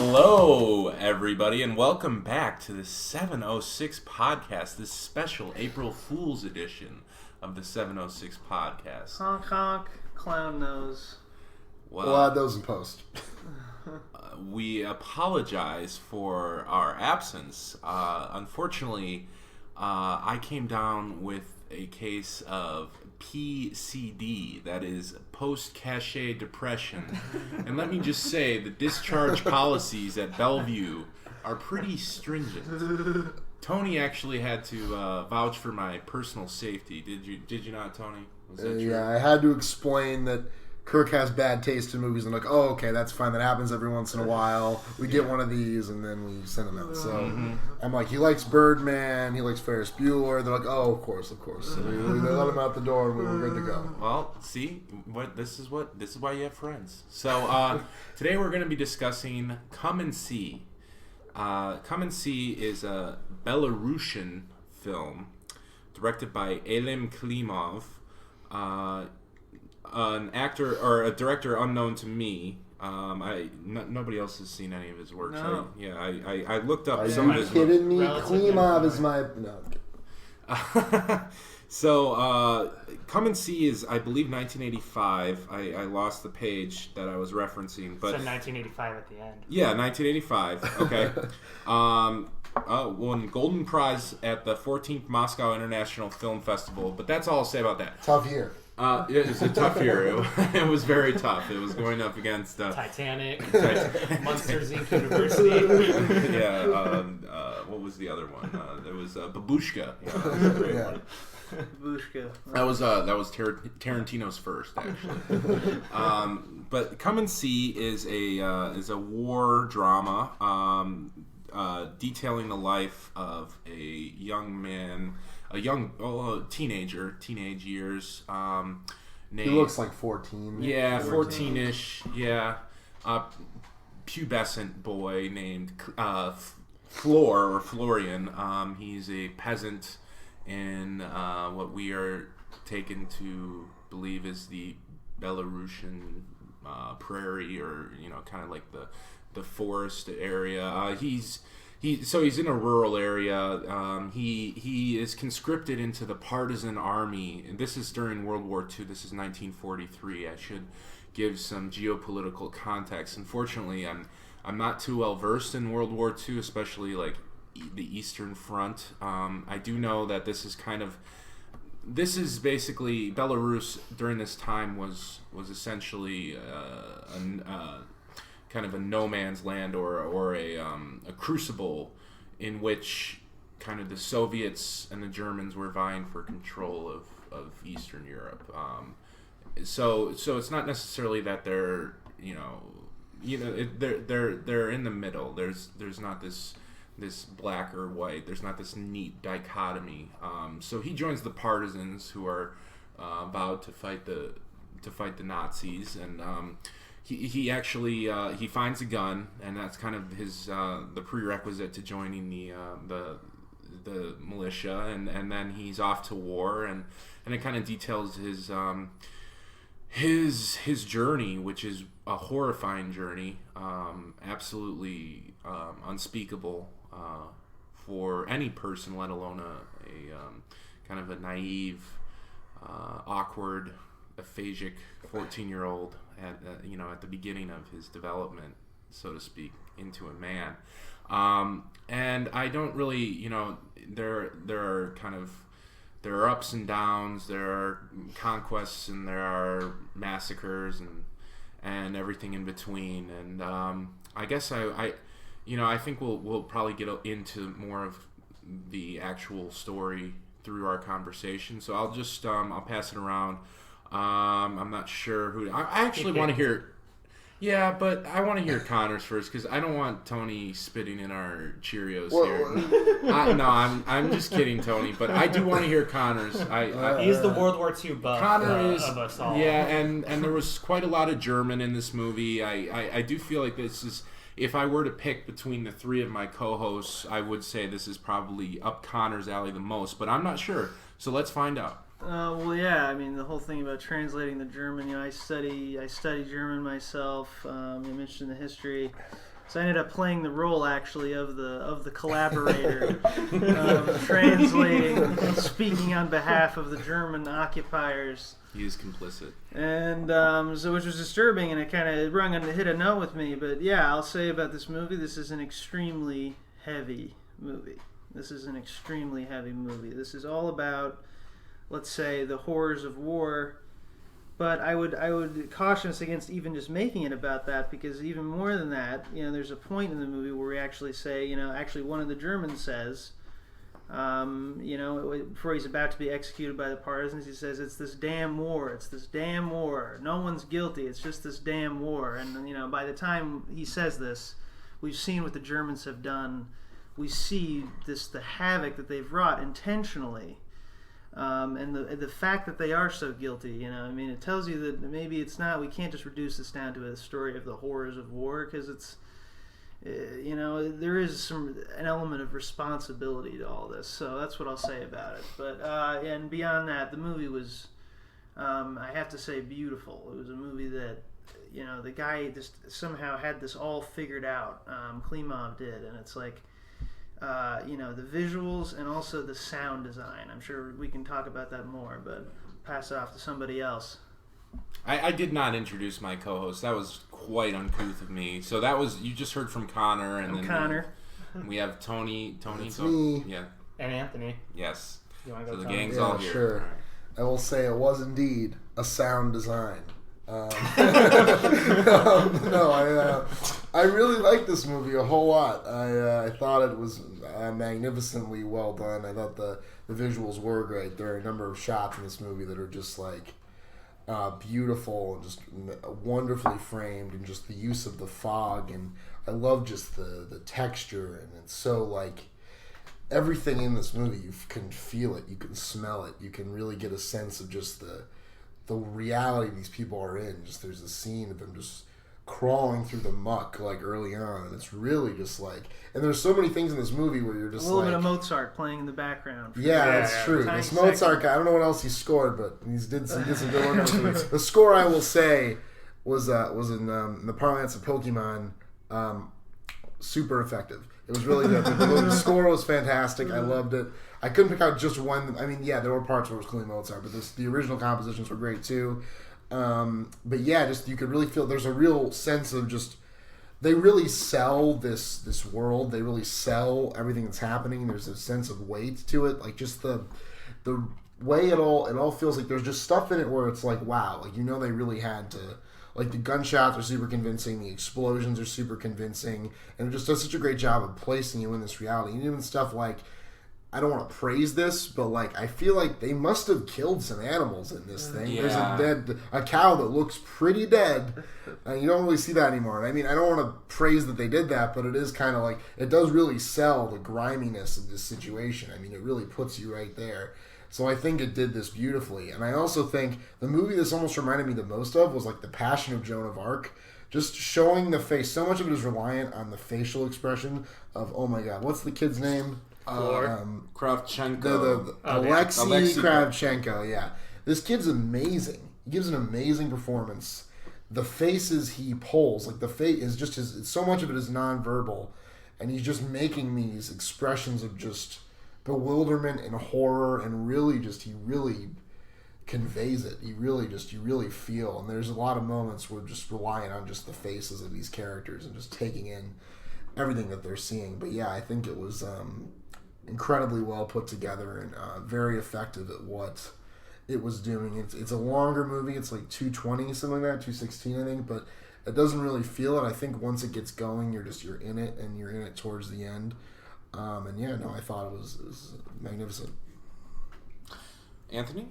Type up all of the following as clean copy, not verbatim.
Hello, everybody, and welcome back to the 706 podcast, this special April Fool's edition of the 706 podcast. Honk, honk, clown nose. We'll add those in post. We apologize for our absence. Unfortunately, I came down with a case of PCD, that is post-cache depression. And let me just say, the discharge policies at Bellevue are pretty stringent. Tony actually had to vouch for my personal safety. Did you not, Tony? Was that true? Yeah, I had to explain that Kirk has bad taste in movies, and like, oh, okay, that's fine. That happens every once in a while. We get one of these, and then we send him out. So I'm like, he likes Birdman, he likes Ferris Bueller. They're like, oh, of course. So they let him out the door, and we were good to go. Well, see, this is why you have friends. So today we're going to be discussing Come and See. Come and See is a Belarusian film directed by Elem Klimov. An actor or a director unknown to me. Nobody else has seen any of his works. No. I looked up Are some of you his kidding me? Relatively Klimov is my... No. So, Come and See is, I believe, 1985. I lost the page that I was referencing, but So 1985 at the end. yeah, 1985. Okay. Won Golden Prize at the 14th Moscow International Film Festival, but that's all I'll say about that. Tough year. It was a tough year. It was very tough. It was going up against Titanic, Munsters Inc. University. what was the other one? There was Babushka. Yeah. Bushka. That was Tarantino's first, actually. But Come and See is a war drama detailing the life of a young man. Teenage years. He looks like 14. Yeah, 14-ish. Yeah, pubescent boy named Florian. He's a peasant in what we are taken to believe is the Belarusian prairie, or kind of like the forest area. He's in a rural area. He is conscripted into the partisan army, and this is during World War II. This is 1943. I should give some geopolitical context. Unfortunately, I'm not too well versed in World War II, especially like the Eastern Front. I do know that this is basically Belarus during this time was essentially kind of a no man's land, or a crucible in which kind of the Soviets and the Germans were vying for control of Eastern Europe. So it's not necessarily that they're they're in the middle. There's not this black or white. There's not this neat dichotomy. So he joins the partisans who are vowed to fight the Nazis, and He actually he finds a gun, and that's kind of his the prerequisite to joining the militia, and then he's off to war, and it kind of details his journey, which is a horrifying journey, absolutely unspeakable for any person, let alone a kind of a naive, awkward, aphagic 14-year-old at the beginning of his development, so to speak, into a man. And I don't really, there are ups and downs, there are conquests, and there are massacres, and everything in between. And I guess I think we'll probably get into more of the actual story through our conversation. So I'll just I'll pass it around. I'm not sure who. I actually want to hear. Yeah, but I want to hear Connor's first, because I don't want Tony spitting in our Cheerios here. No, I'm just kidding, Tony. But I do want to hear Connor's. He's the World War II buff Connor is, of us all. Yeah, and there was quite a lot of German in this movie. I do feel like this is. If I were to pick between the three of my co-hosts, I would say this is probably up Connor's alley the most, but I'm not sure. So let's find out. Well, yeah. I mean, the whole thing about translating the German. I study German myself. You mentioned the history. So I ended up playing the role actually of the collaborator, translating, speaking on behalf of the German occupiers. He is complicit. And so, which was disturbing, and it kind of hit a note with me. But yeah, I'll say about this movie, this is an extremely heavy movie. This is an extremely heavy movie. This is all about, let's say, the horrors of war. But I would caution us against even just making it about that, because even more than that, there's a point in the movie where we actually say, actually one of the Germans says, before he's about to be executed by the partisans, he says, "It's this damn war. It's this damn war. No one's guilty. It's just this damn war." And by the time he says this, we've seen what the Germans have done. We see the havoc that they've wrought intentionally. And the fact that they are so guilty, it tells you that maybe it's not. We can't just reduce this down to a story of the horrors of war, because it's, there is an element of responsibility to all this. So that's what I'll say about it. But and beyond that, the movie was, I have to say, beautiful. It was a movie that, the guy just somehow had this all figured out. Klimov did, and it's like. The visuals and also the sound design. I'm sure we can talk about that more, but pass it off to somebody else. I did not introduce my co-host. That was quite uncouth of me. So that was, you just heard from Connor, and then Connor. We have Tony. It's me. Yeah. And Anthony. Yes. You want to go? So the Tony? gang's all here. Sure. All right. I will say it was indeed a sound design. No, I really liked this movie a whole lot. I thought it was magnificently well done. I thought the visuals were great. There are a number of shots in this movie that are just like beautiful and just wonderfully framed, and just the use of the fog, and I love just the texture, and it's so like everything in this movie, you can feel it, you can smell it, you can really get a sense of just the reality these people are in. Just there's a scene of them just crawling through the muck like early on, and it's really just like, and there's so many things in this movie where you're just a little like, bit of Mozart playing in the background. Yeah, that's true. This Mozart guy, I don't know what else he scored, but he did some good work. The score, I will say, was in the parlance of Pokemon, super effective. It was really good. The score was fantastic. I loved it. I couldn't pick out just one. I mean, yeah, there were parts where it was clearly Mozart, but the original compositions were great too. But yeah, just you could really feel there's a real sense of just they really sell this world. They really sell everything that's happening. There's a sense of weight to it, like just the way it all feels like there's just stuff in it where it's like, wow, like they really had to. Like, the gunshots are super convincing, the explosions are super convincing, and it just does such a great job of placing you in this reality. And even stuff like, I don't want to praise this, but, like, I feel like they must have killed some animals in this thing. Yeah. There's a cow that looks pretty dead, and you don't really see that anymore. I mean, I don't want to praise that they did that, but it is kind of like, it does really sell the griminess of this situation. I mean, it really puts you right there. So I think it did this beautifully. And I also think the movie this almost reminded me the most of was like The Passion of Joan of Arc. Just showing the face. So much of it is reliant on the facial expression of, oh my God, what's the kid's name? Kravchenko. Alexei Kravchenko, yeah. This kid's amazing. He gives an amazing performance. The faces he pulls, like the face is just so much of it is nonverbal. And he's just making these expressions of just bewilderment and horror, and really he really conveys it. You really feel, and there's a lot of moments where just relying on just the faces of these characters and just taking in everything that they're seeing. But yeah, I think it was incredibly well put together and very effective at what it was doing. It's a longer movie. It's like 2:20, something like that, 2:16 I think, but it doesn't really feel it. I think once it gets going, you're in it, and you're in it towards the end. And yeah, no, I thought it was magnificent. Anthony?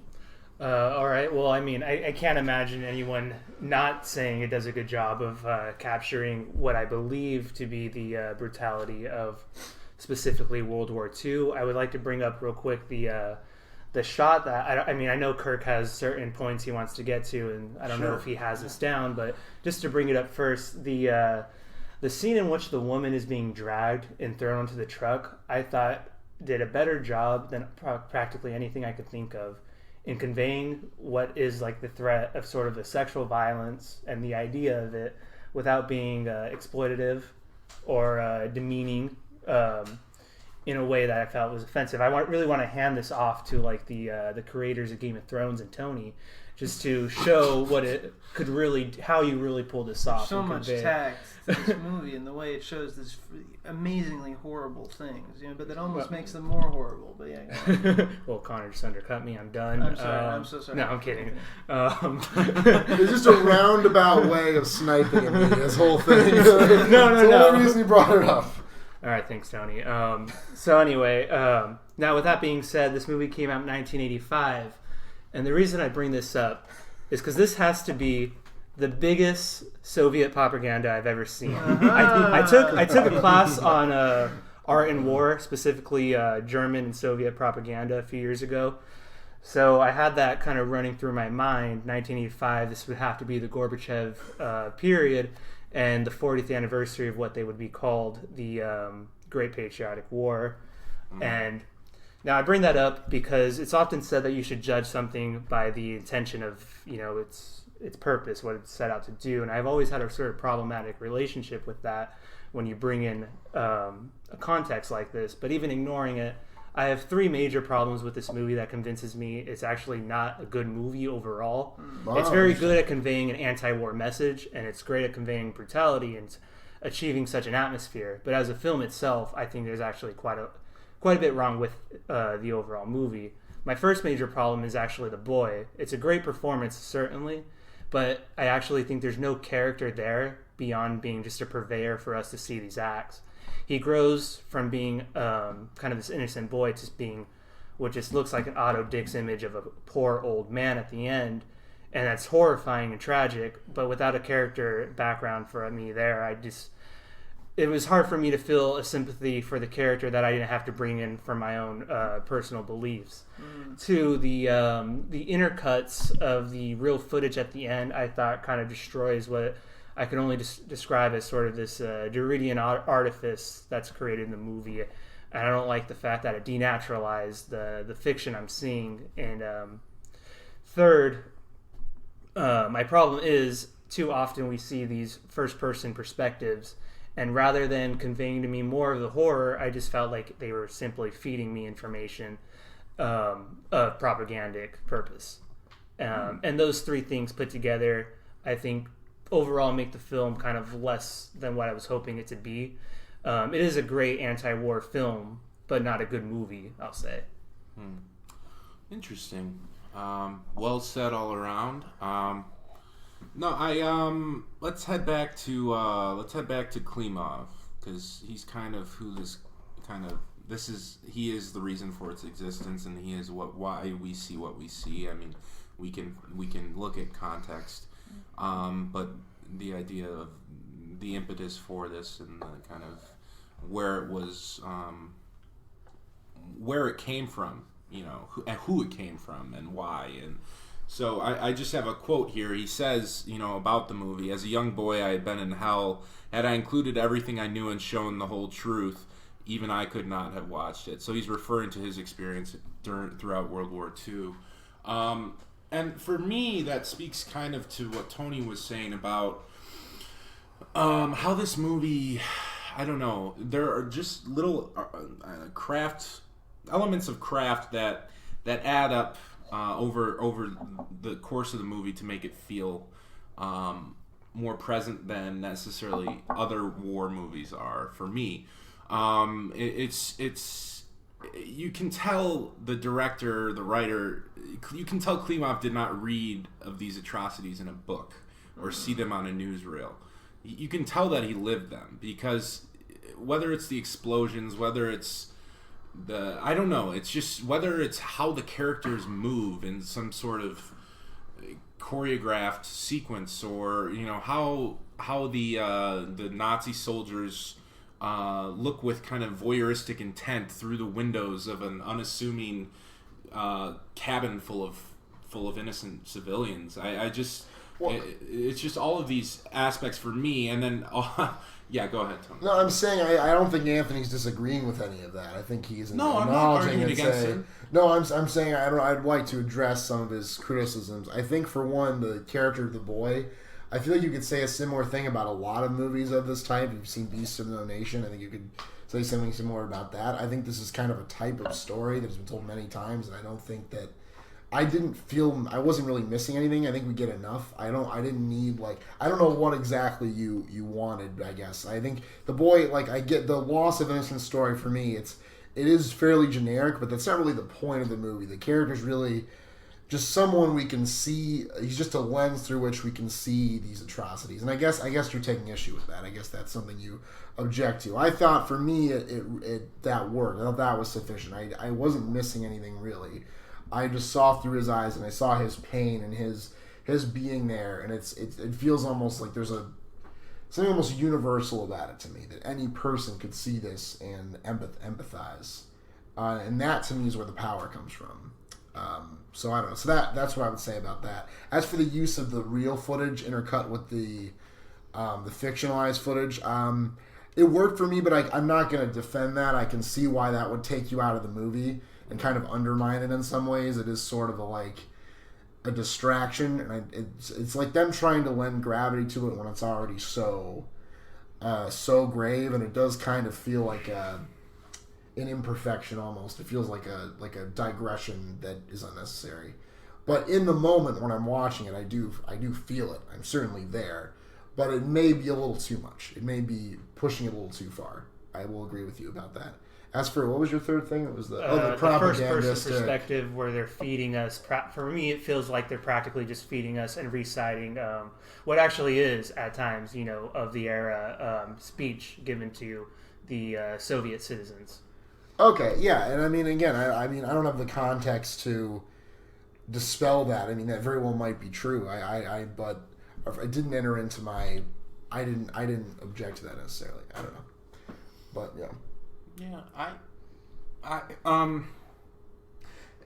All right. Well, I mean, I can't imagine anyone not saying it does a good job of capturing what I believe to be the brutality of specifically World War II. I would like to bring up real quick the shot that I know Kirk has certain points he wants to get to, and I don't know if he has this down, but just to bring it up first, the scene in which the woman is being dragged and thrown onto the truck, I thought did a better job than practically anything I could think of in conveying what is like the threat of sort of the sexual violence and the idea of it without being exploitative or demeaning in a way that I felt was offensive. I really want to hand this off to like the creators of Game of Thrones and Tony, just to show what it could really, how you really pull this off. So much tact to this movie and the way it shows this amazingly horrible things, but that almost makes them more horrible. But yeah. Well, Connor just undercut me. I'm done. I'm sorry. I'm so sorry. No, I'm kidding. It's just a roundabout way of sniping at me. This whole thing. No. It's the only reason he brought it up. All right, thanks, Tony. So anyway, now with that being said, this movie came out in 1985, and the reason I bring this up is because this has to be the biggest Soviet propaganda I've ever seen. I took a class on art and war, specifically German and Soviet propaganda, a few years ago. So I had that kind of running through my mind. 1985, this would have to be the Gorbachev period, and the 40th anniversary of what they would be called the Great Patriotic War. And now I bring that up because it's often said that you should judge something by the intention of, its purpose, what it's set out to do. And I've always had a sort of problematic relationship with that when you bring in a context like this. But even ignoring it, I have three major problems with this movie that convinces me it's actually not a good movie overall. Wow. It's very good at conveying an anti-war message, and it's great at conveying brutality and achieving such an atmosphere. But as a film itself, I think there's actually quite a bit wrong with the overall movie. My first major problem is actually the boy. It's a great performance, certainly, but I actually think there's no character there beyond being just a purveyor for us to see these acts. He grows from being kind of this innocent boy to being what just looks like an Otto Dix image of a poor old man at the end, and that's horrifying and tragic, but without a character background for me there, it was hard for me to feel a sympathy for the character that I didn't have to bring in from my own personal beliefs. To the intercuts of the real footage at the end, I thought kind of destroys what I can only describe as sort of this Derridian artifice that's created in the movie. And I don't like the fact that it denaturalized the fiction I'm seeing. And third, my problem is too often we see these first-person perspectives, and rather than conveying to me more of the horror, I just felt like they were simply feeding me information of propagandic purpose. And those three things put together, I think, overall make the film kind of less than what I was hoping it to be. It is a great anti-war film, but not a good movie, I'll say. Interesting. Well said all around. Let's head back to Klimov, because he's kind of who he is the reason for its existence, and he is why we see what we see. I mean, we can look at context, but the idea of the impetus for this and the kind of where it was, where it came from, who it came from and why. And so I just have a quote here. He says, about the movie, "As a young boy, I had been in hell. Had I included everything I knew and shown the whole truth, even I could not have watched it." So he's referring to his experience throughout World War II. And for me, that speaks kind of to what Tony was saying about how this movie, I don't know, there are just little elements of craft that add up over the course of the movie to make it feel more present than necessarily other war movies are for me. It's you can tell the director, the writer, you can tell Klimov did not read of these atrocities in a book or see them on a newsreel. You can tell that he lived them, because whether it's the explosions, whether it's I don't know, it's just whether it's how the characters move in some sort of choreographed sequence, or how the Nazi soldiers look with kind of voyeuristic intent through the windows of an unassuming cabin full of innocent civilians. It's just all of these aspects for me, and then yeah, go ahead, Tony. No, I'm saying I don't think Anthony's disagreeing with any of that. I think he's I'm not arguing against it. No, I'm saying I'd like to address some of his criticisms. I think, for one, the character of the boy, I feel like you could say a similar thing about a lot of movies of this type. You've seen Beasts of No Nation. I think you could say something similar about that. I think this is kind of a type of story that has been told many times, and I don't think that I wasn't really missing anything. I think we get enough. I didn't need, like, I don't know what exactly you wanted, I guess. I think the boy, like, I get the loss of innocence story for me. It is fairly generic, but that's not really the point of the movie. The character's really just someone we can see. He's just a lens through which we can see these atrocities. And I guess you're taking issue with that. I guess that's something you object to. I thought for me that worked. I thought that was sufficient. I wasn't missing anything really. I just saw through his eyes and I saw his pain and his being there, and it feels almost like there's something almost universal about it to me, that any person could see this and empathize, and that to me is where the power comes from. So I don't know. So that's what I would say about that. As for the use of the real footage intercut with the fictionalized footage, it worked for me, but I'm not going to defend that. I can see why that would take you out of the movie and kind of undermine it in some ways. It is sort of a distraction, and it's like them trying to lend gravity to it when it's already so grave, and it does kind of feel like an imperfection almost. It feels like a digression that is unnecessary. But in the moment when I'm watching it, I do feel it. I'm certainly there, but it may be a little too much. It may be pushing it a little too far. I will agree with you about that. As for, what was your third thing? It was the first-person perspective where they're feeding us. For me, it feels like they're practically just feeding us and reciting what actually is, at times, of the era, speech given to the Soviet citizens. Okay, yeah, and I mean, again, I don't have the context to dispel that. I mean, that very well might be true. But it didn't enter into my. I didn't object to that necessarily. I don't know, but yeah. Yeah,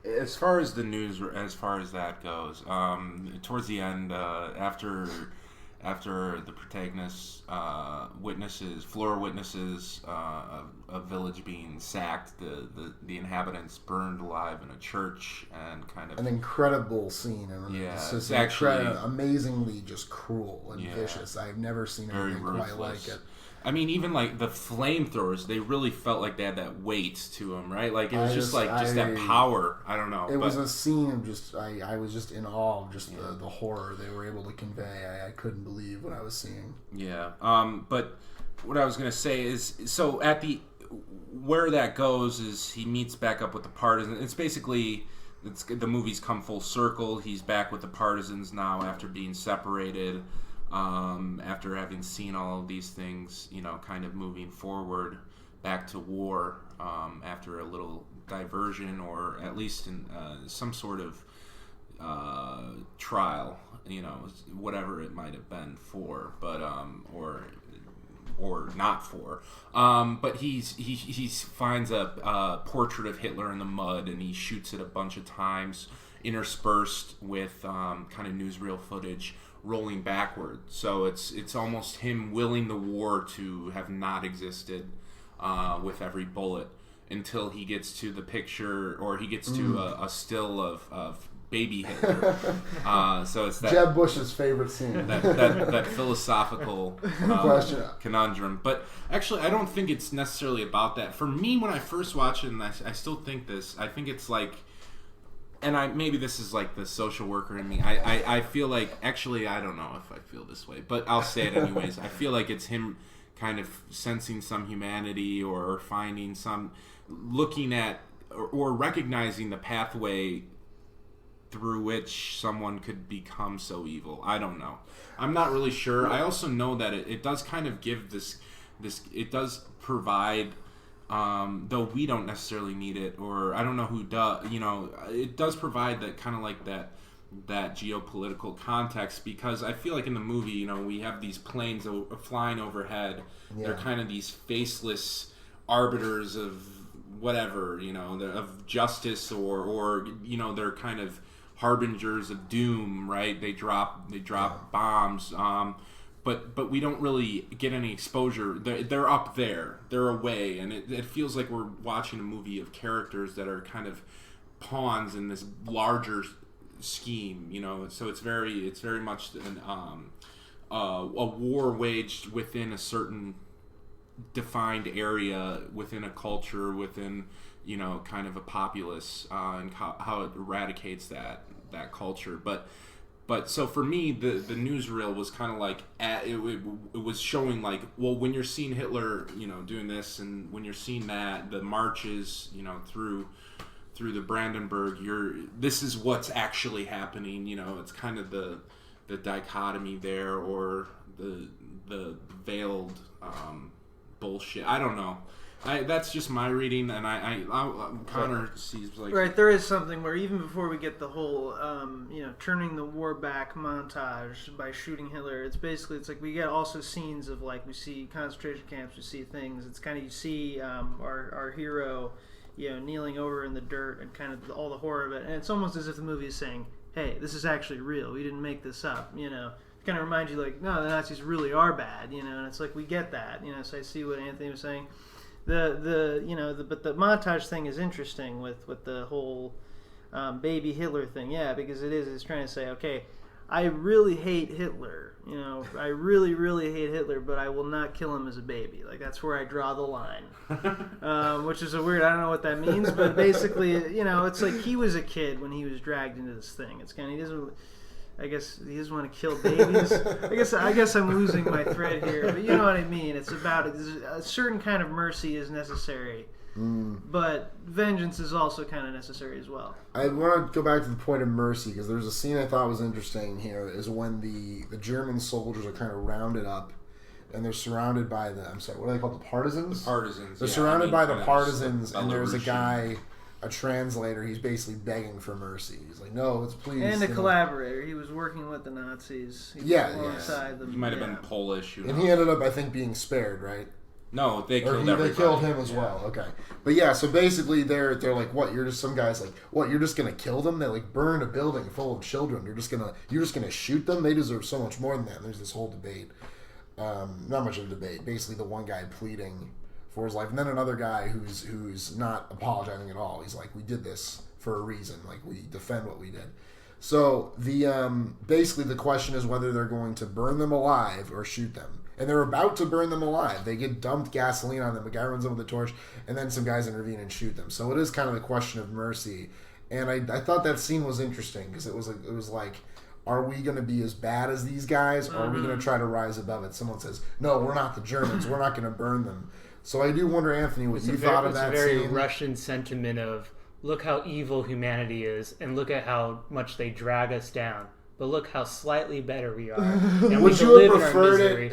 as far as the news, as far as that goes, towards the end, after the protagonist witnesses a village being sacked, the inhabitants burned alive in a church, and kind of an incredible scene. It's actually amazingly just cruel and vicious. I've never seen anything quite like it. I mean, even like the flamethrowers, they really felt like they had that weight to them, right? Like it was just that power. I don't know. It was a scene of just I was just in awe of just the horror they were able to convey. I couldn't believe what I was seeing. Yeah. But what I was gonna say is, so where that goes is he meets back up with the partisans. It's basically the movie's come full circle. He's back with the partisans now after being separated. After having seen all of these things, kind of moving forward back to war, after a little diversion, or at least in some sort of trial, whatever it might have been for, but or not for. But he finds a portrait of Hitler in the mud, and he shoots it a bunch of times, interspersed with kind of newsreel footage rolling backward. So it's almost him willing the war to have not existed with every bullet, until he gets to the picture, or he gets to a still of baby Hitler. So it's that Jeb Bush's favorite scene. that philosophical conundrum. But actually, I don't think it's necessarily about that. For me, when I first watched it, and I still think this, I think it's like, and maybe this is like the social worker in me. I feel like, actually, I don't know if I feel this way, but I'll say it anyways. I feel like it's him kind of sensing some humanity, or finding some, looking at or recognizing the pathway through which someone could become so evil. I don't know. I'm not really sure. I also know that it does kind of give this it does provide, though we don't necessarily need it, or I don't know who does, it does provide that kind of like that geopolitical context, because I feel like in the movie, we have these planes flying overhead. Yeah. They're kind of these faceless arbiters of whatever, of justice, or they're kind of harbingers of doom, right? They drop bombs, but we don't really get any exposure. They're up there, they're away, and it feels like we're watching a movie of characters that are kind of pawns in this larger scheme, So it's very much a war waged within a certain defined area, within a culture, within kind of a populace, and how it eradicates that culture. But so for me, the newsreel was kind of like it was showing like, well, when you're seeing Hitler, doing this, and when you're seeing that the marches, through the Brandenburg, this is what's actually happening. It's kind of the dichotomy there, or the veiled bullshit. I don't know. That's just my reading, and Connor sees like right. There is something where even before we get the whole turning the war back montage by shooting Hitler, it's like we get also scenes of like we see concentration camps, we see things. It's kind of you see our hero kneeling over in the dirt and kind of all the horror of it, and it's almost as if the movie is saying, "Hey, this is actually real. We didn't make this up." Kind of reminds you like, no, the Nazis really are bad. And it's like we get that. So I see what Anthony was saying. But the montage thing is interesting with the whole baby Hitler thing, because it's trying to say, okay, I really hate Hitler, I really, really hate Hitler, but I will not kill him as a baby. Like that's where I draw the line, which is a weird. I don't know what that means, but basically, it's like he was a kid when he was dragged into this thing. It's kind of he doesn't. I guess he doesn't want to kill babies. I guess I'm losing my thread here, but you know what I mean. It's about a certain kind of mercy is necessary, but vengeance is also kind of necessary as well. I want to go back to the point of mercy because there's a scene I thought was interesting here. Is when the German soldiers are kind of rounded up, and they're surrounded by what are they called? The partisans. The partisans. They're surrounded by the partisans, and there's a guy. A translator, he's basically begging for mercy. He's like, no, let's please. And a collaborator. He was working with the Nazis. He was alongside them. He might have been Polish. And he ended up, I think, being spared, right? No, they killed everybody. They killed him as well. Okay. But so basically they're like, what? You're just some guys like, what? You're just gonna kill them? They like burned a building full of children. You're just gonna shoot them? They deserve so much more than that. And there's this whole debate. Not much of a debate. Basically, the one guy pleading for his life, and then another guy who's not apologizing at all. He's like, we did this for a reason. Like we defend what we did. So the basically the question is whether they're going to burn them alive or shoot them. And they're about to burn them alive. They get dumped gasoline on them. A guy runs over with a torch, and then some guys intervene and shoot them. So it is kind of the question of mercy. And I thought that scene was interesting because it was like, are we going to be as bad as these guys, or are we going to try to rise above it? Someone says, no, we're not the Germans. We're not going to burn them. So I do wonder, Anthony, what you thought of that scene. It's a very Russian sentiment of, look how evil humanity is, and look at how much they drag us down. But look how slightly better we are. And would you have preferred it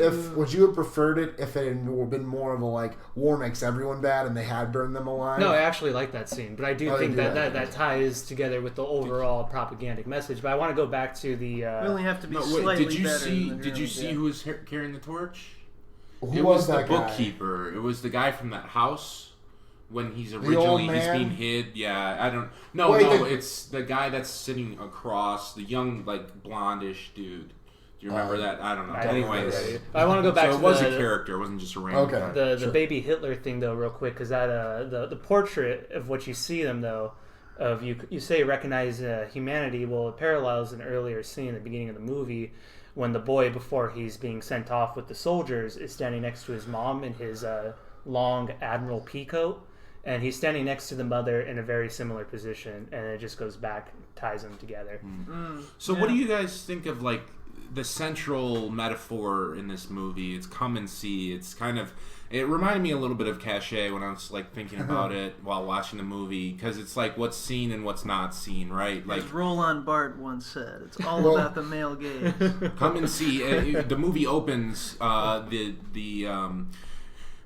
if it had been more of a like war makes everyone bad and they had burned them alive? No, I actually like that scene, but I do think that ties together with the overall propagandic message. But I want to go back to the. We only have to be slightly better. Did you see who was carrying the torch? It was the that guy? bookkeeper. It was the guy from that house when he's originally he's being hid. Yeah, I don't. No, it's the guy that's sitting across, the young like blondish dude. Do you remember that? I don't know. Anyways, I want to go back. So it was a character. It wasn't just a random. Okay. The baby Hitler thing though, real quick, because that the portrait of what you see them though. Of you say recognize humanity. Well, it parallels an earlier scene at the beginning of the movie. When the boy, before he's being sent off with the soldiers, is standing next to his mom in his long Admiral P coat, and he's standing next to the mother in a very similar position, and it just goes back, ties them together. So what do you guys think of like the central metaphor in this movie? It's come and see. It's kind of, it reminded me a little bit of Cachet when I was like thinking about it while watching the movie, because it's like what's seen and what's not seen, right? Like Roland Barthes once said, it's all about the male gaze. Come and see. The movie opens.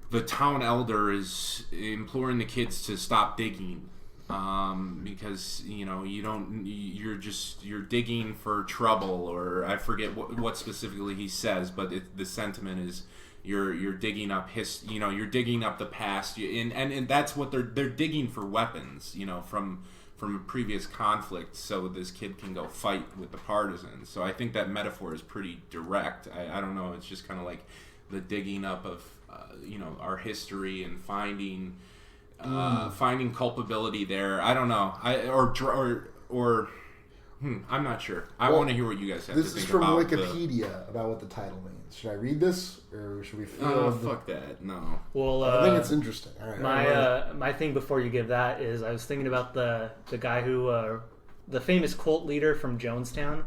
The town elder is imploring the kids to stop digging. Because you're digging for trouble, or I forget what specifically he says, but the sentiment is you're digging up you're digging up the past, and that's what they're digging for weapons, from a previous conflict, so this kid can go fight with the partisans. So I think that metaphor is pretty direct. I don't know, it's just kind of like the digging up of our history and finding culpability there. I don't know. I'm not sure. I want to hear what you guys have to think about. This is from Wikipedia about what the title means. Should I read this, or should we feel? Fuck that. No. Well, I think it's interesting. All right. My thing before you give that is I was thinking about the guy who the famous cult leader from Jonestown.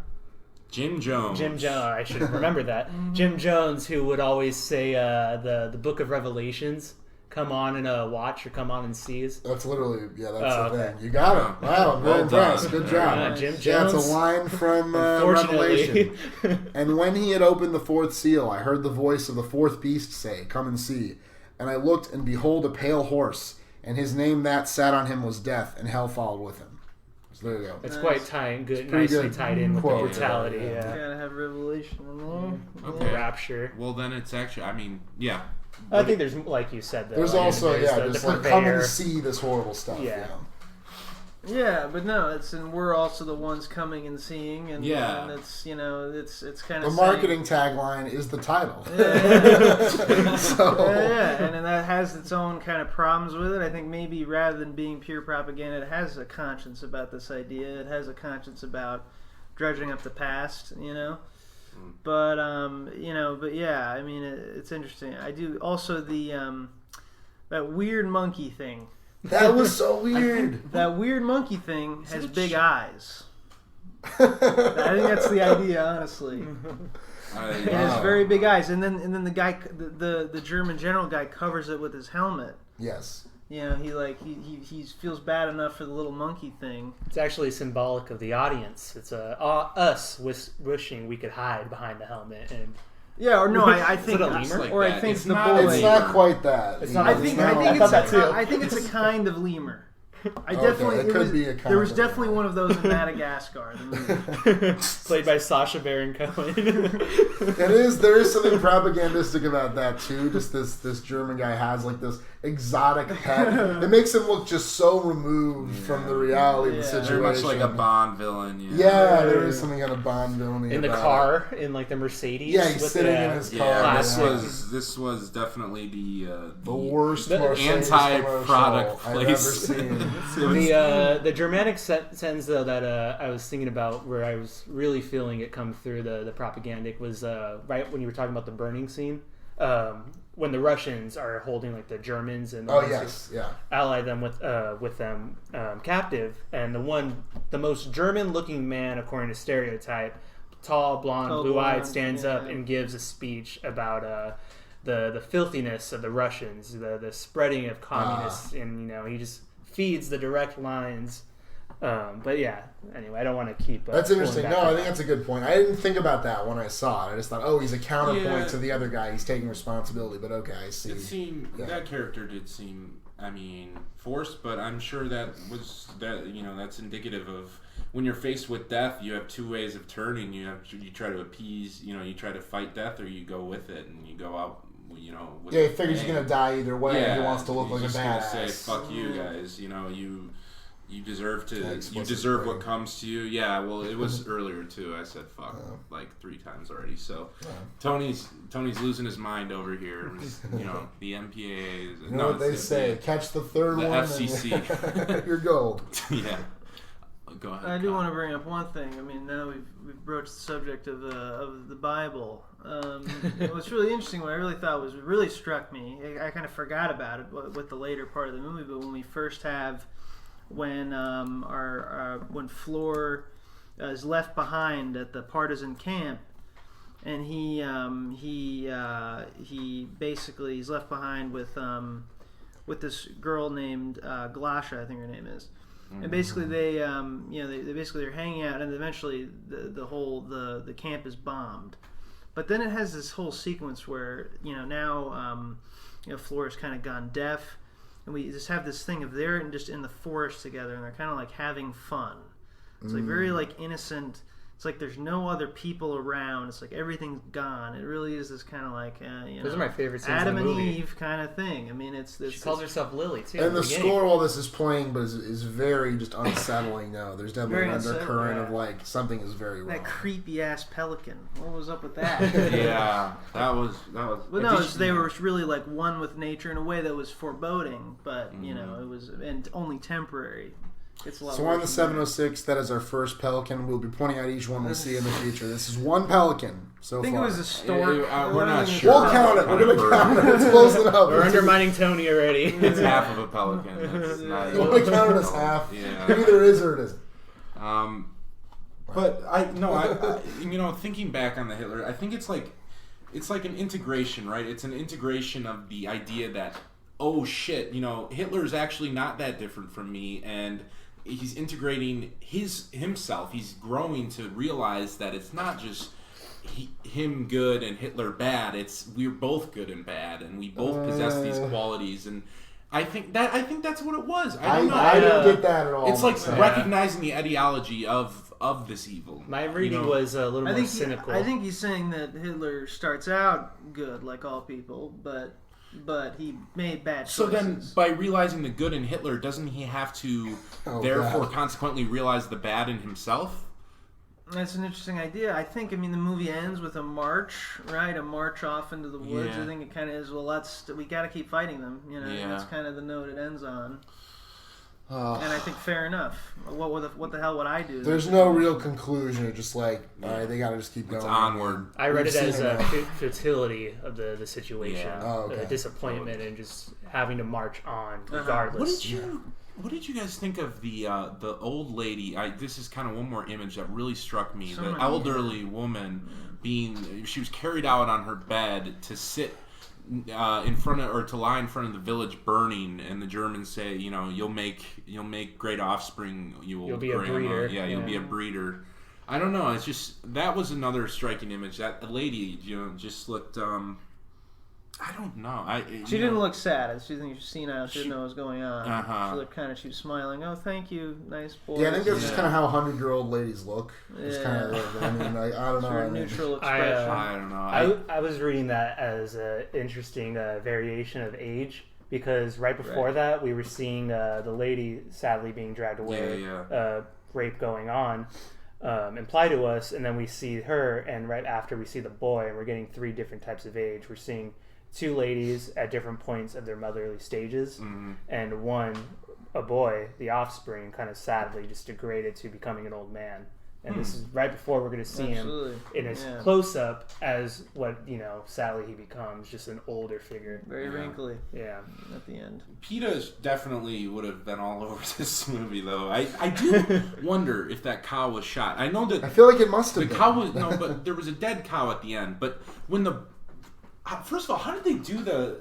Jim Jones. I should remember that. Jim Jones, who would always say the Book of Revelations come on in a watch or come on and seas. That's literally, that's the thing. You got it. Wow, I'm very impressed. Good job. Jim Jones. Yeah, it's a line from Revelation. And when he had opened the fourth seal, I heard the voice of the fourth beast say, "Come and see." And I looked, and behold, a pale horse, and his name that sat on him was Death, and hell followed with him. So there you go. It's quite nicely tied in with the brutality. You gotta have Revelation in there. Okay. Rapture. Well, then it's actually, yeah. I think there's, like you said, though. There's also, the like, come and see this horrible stuff. Yeah, but no, and we're also the ones coming and seeing, and it's it's kind of the marketing tagline is the title. And that has its own kind of problems with it. I think maybe rather than being pure propaganda, it has a conscience about this idea. It has a conscience about dredging up the past, But I mean, it's interesting. I do also that weird monkey thing. That was so weird. That weird monkey thing has big eyes. I think that's the idea, honestly. It has very big eyes, and then the guy, the German general guy, covers it with his helmet. Yes. He feels bad enough for the little monkey thing. It's actually symbolic of the audience. It's us wishing we could hide behind the helmet and. Yeah, or no, I think, is it a lemur? or I think the boy. It's not quite that. It's not. I think it's a kind of lemur. It could be a kind. There was definitely one of those in Madagascar, the movie. Played by Sacha Baron Cohen. There is something propagandistic about that too. Just this German guy has like this exotic pet. It makes him look just so removed from the reality of the situation. Very much like a Bond villain. Yeah, there is something kind of Bond villain in the car, in like the Mercedes. Yeah, he's sitting in his car. Yeah, this was definitely the worst anti-product place I've ever seen. The Germanic sense though that I was thinking about, where I was really feeling it come through the propagandic, was right when you were talking about the burning scene, when the Russians are holding like the Germans and ally them with them captive, and the most German looking man according to stereotype, tall, blonde, blue-eyed, stands up and gives a speech about the filthiness of the Russians, the spreading of communists, and he just feeds the direct lines. But yeah, anyway, I don't want to keep. That's interesting. No, I think that's a good point. I didn't think about that when I saw it. I just thought, he's a counterpoint to the other guy. He's taking responsibility. But okay, I see. It seemed that character did seem, forced, but I'm sure that's indicative of when you're faced with death. You have two ways of turning. You try to appease. You try to fight death, or you go with it and you go out. He figures he's gonna die either way. Yeah, he wants to look like a badass. Say, "Fuck you guys." You deserve to. You deserve what comes to you. Yeah. Well, it was earlier too. I said "fuck" like 3 times already. So Tony's losing his mind over here. The MPAA. You know what they say? Catch the third one. The FCC. You're gold. Yeah. Go ahead. I do want to bring up one thing. Now we've broached the subject of the Bible. What's really interesting, what I really thought really struck me, I kind of forgot about it with the later part of the movie, but when we first have when Floor is left behind at the partisan camp, and he basically is left behind with this girl named Glasha, I think her name is. And basically they're hanging out, and eventually the camp is bombed. But then it has this whole sequence where now Flora's kind of gone deaf, and we just have this thing of they're just in the forest together, and they're kind of like having fun. It's like very like innocent. It's like there's no other people around. It's like everything's gone. It really is this kind of like those are my favorite scenes Adam in the movie. and Eve kind of thing. She calls herself Lily too. And the score while this is playing, but is very just unsettling. No, there's definitely an undercurrent of like something is very wrong. That creepy ass pelican. What was up with that? Yeah, that was. Well, no, they were really like one with nature in a way that was foreboding, but it was and only temporary. It's a lot So on the worse than that. 706, that is our first pelican. We'll be pointing out each one we see in the future. This is one pelican so I think far. it was a stork. We're not sure. We'll count it. We're going to count it. Let's close it up. We're undermining Tony already. It's half of a pelican. That's not You want to count it as half? Yeah. Maybe there is or it isn't. But I thinking back on the Hitler, I think it's like an integration, right? It's an integration of the idea that, oh shit, Hitler's actually not that different from me, and he's integrating himself. He's growing to realize that it's not just him good and Hitler bad. We're both good and bad, and we both possess these qualities. And I think that's what it was. I don't know. I didn't get that at all. It's like myself. recognizing the ideology of this evil. My reading was a little more cynical. I think he's saying that Hitler starts out good, like all people, but he made bad choices. So then, by realizing the good in Hitler, doesn't he have to therefore consequently realize the bad in himself? That's an interesting idea. I think, the movie ends with a march, right? A march off into the woods. Yeah. I think it kind of is, we got to keep fighting them. That's kind of the note it ends on. And I think fair enough. What the hell would I do? There's no real conclusion. It's just like, all right, they got to just keep going. It's onward. I read it We've as seen a it. futility of the situation, Yeah. Oh, okay. disappointment, and just having to march on regardless. What did you guys think of the old lady? This is kind of one more image that really struck me. The elderly woman she was carried out on her bed to sit in front of, or to lie in front of the village burning, and the Germans say, you'll make great offspring. You'll be a breeder. Yeah, you'll be a breeder. I don't know. It's just, that was another striking image. That lady, just looked. I don't know. She didn't look sad. She didn't senile. She didn't know what was going on. Uh-huh. She looked she was smiling. Oh, thank you, nice boy. Yeah, I think that's just kind of how 100-year-old ladies look. It's kind of, I don't know. Sort of neutral expression. I don't know. I was reading that as an interesting variation of age, because right before that we were seeing the lady sadly being dragged away, rape going on, imply to us, and then we see her, and right after we see the boy, and we're getting 3 different types of age. We're seeing 2 ladies at different points of their motherly stages, and a boy, the offspring, kind of sadly just degraded to becoming an old man. And this is right before we're going to see him in his close-up as what, sadly he becomes, just an older figure. Very wrinkly. Yeah. At the end. PETA definitely would have been all over this movie, though. I do wonder if that cow was shot. I know that... I feel like it must have been. Cow was... No, but there was a dead cow at the end. But when the... First of all, how did they do the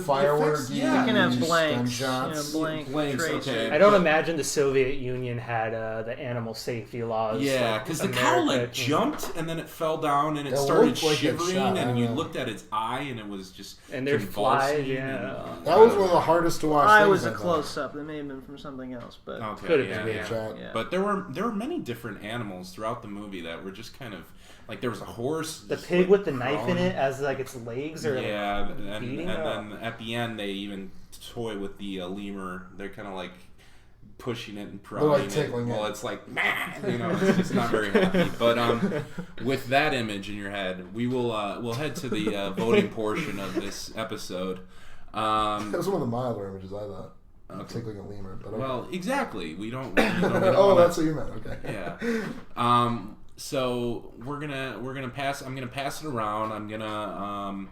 firework? effects? You can have blanks. Shots. Blanks. Okay. I don't imagine the Soviet Union had the animal safety laws. Yeah, because the cow jumped and then it fell down and it started shivering, and you looked at its eye and it was just and there's flies. That was one of the hardest to watch. I was a close up. That may have been from something else, but could have been. Yeah. But there were many different animals throughout the movie that were just kind of like, there was a horse. The pig with the knife in it as like its legs are and then at the end they even toy with the lemur. They're kind of like pushing it and prodding it. Well, it's like, it's just not very happy. But with that image in your head, we'll head to the voting portion of this episode. That was one of the milder images, I thought. Tickling a lemur. But okay. Well, exactly. We don't that's what you meant. Okay. Yeah. So we're gonna pass. I'm gonna pass it around. I'm gonna